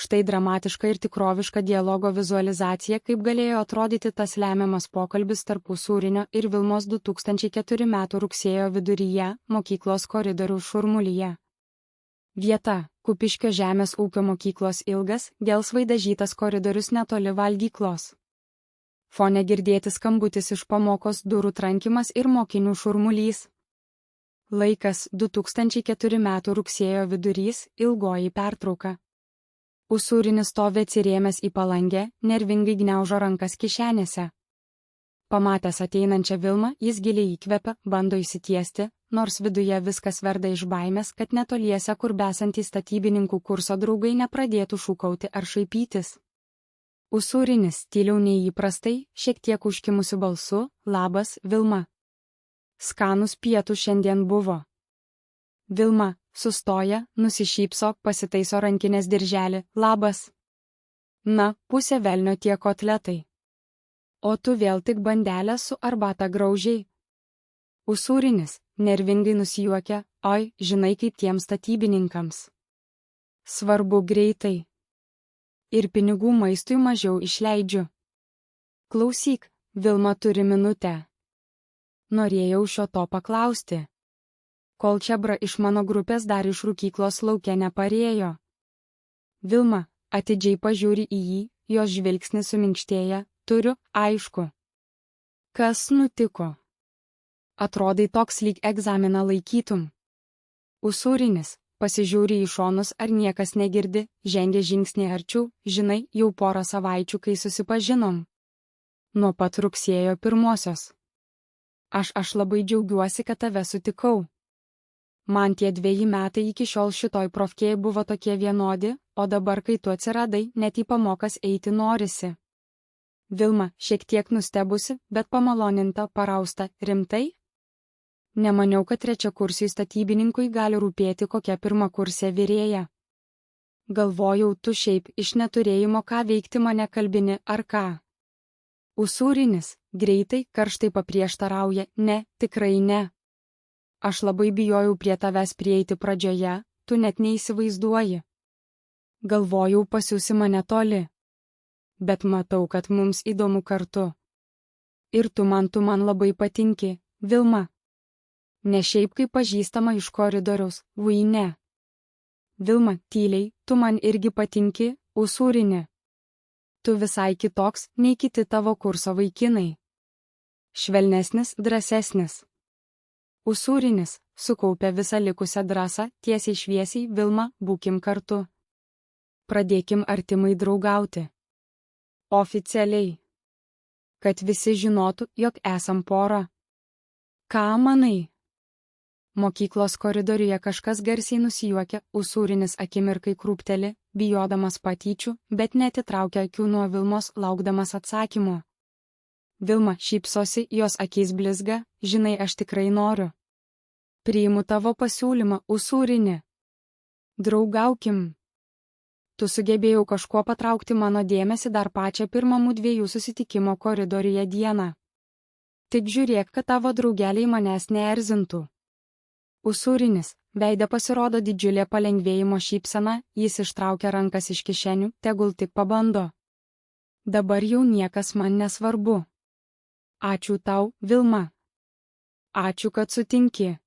Štai dramatiška ir tikroviška dialogo vizualizacija, kaip galėjo atrodyti tas lemiamas pokalbis tarp Usūrinio ir Vilmos 2004 m. rugsėjo viduryje, mokyklos koridorių šurmulyje. Vieta – Kupiškio žemės ūkio mokyklos ilgas, gelsvai dažytas koridorius netoli valgyklos. Fone girdėti skambutis iš pamokos, durų trankimas ir mokinių šurmulys. Laikas – 2004 m. rugsėjo vidurys, ilgoji pertrauka. Usūrinis stovi atsirėmęs į palangę, nervingai gniaužo rankas kišenėse. Pamatęs ateinančią Vilmą, jis giliai įkvepia, bando įsitiesti, nors viduje viskas verda iš baimės, kad netoliese, kur besantys statybininkų kurso draugai nepradėtų šūkauti ar šaipytis. Usūrinis, tyliau nei įprastai, šiek tiek užkimusiu balsu: "Labas, Vilma. Skanus pietų šiandien buvo." Vilma sustoja, nusišypso, pasitaiso rankinės dirželį: "Labas. Na, pusė velnio tie kotletai. O tu vėl tik bandelę su arbata graužiai." Usūrinis nervingai nusijuokia: "Oi, žinai, kaip tiems statybininkams. Svarbu greitai. Ir pinigų maistui mažiau išleidžiu. Klausyk, Vilma turi minutę. Norėjau šio to paklausti. Kol Čebra iš mano grupės dar iš rūkyklos lauke neparėjo." Vilma atidžiai pažiūri į jį, jos žvilgsnis suminkštėja: "Turiu, aišku. Kas nutiko? Atrodai toks, lyg egzaminą laikytum." Usūrinis pasižiūri į šonus, ar niekas negirdi, žengia žingsnį arčiau: "Žinai, jau porą savaičių, kai susipažinom. Nuo pat rugsėjo 1. Aš labai džiaugiuosi, kad tave sutikau. Man tie 2 metai iki šiol šitoj profkėj buvo tokie vienodi, o dabar, kai tu atsiradai, net į pamokas eiti norisi." Vilma šiek tiek nustebusi, bet pamaloninta parausta: "Rimtai? Nemaniau, kad trečiakursiui statybininkui gali rūpėti kokia pirmakursė virėja. Galvojau, tu šiaip iš neturėjimo ką veikti mane kalbini ar ką." Usūrinis greitai, karštai paprieštarauja: "Ne, tikrai ne. Aš labai bijojau prie tavęs prieiti pradžioje, tu net neįsivaizduoji. Galvojau, pasiųsi mane toli. Bet matau, kad mums įdomu kartu. Ir tu man labai patinki, Vilma. Ne šiaip kaip pažįstama iš koridoriaus, vui ne. Vilma, tyliai, tu man irgi patinki, Usūrinė. Tu visai kitoks nei kiti tavo kurso vaikinai. Švelnesnis, drąsesnis." Usūrinis sukaupė visą likusią drąsą: "Tiesiai šviesiai, Vilma, būkim kartu. Pradėkim artimai draugauti. Oficialiai. Kad visi žinotų, jog esam pora. Ką manai?" Mokyklos koridoriuje kažkas garsiai nusijuokia, Usūrinis akimirkai krūpteli, bijodamas patyčių, bet neatitraukia akių nuo Vilmos, laukdamas atsakymo. Vilma šypsosi, jos akys blizga: "Žinai, aš tikrai noriu. Priimu tavo pasiūlymą, Usūrinė. Draugaukim." Tu sugebėjau kažkuo patraukti mano dėmesį dar pačią pirmą mudviejų susitikimo koridoriuje dieną. Tik žiūrėk, kad tavo draugeliai manęs neerzintų." Usūrinis veide pasirodo didžiulė palengvėjimo šypsena, jis ištraukia rankas iš kišenių: "Tegul tik pabando. Dabar jau niekas man nesvarbu. Ačiū tau, Vilma. Ačiū, kad sutinki."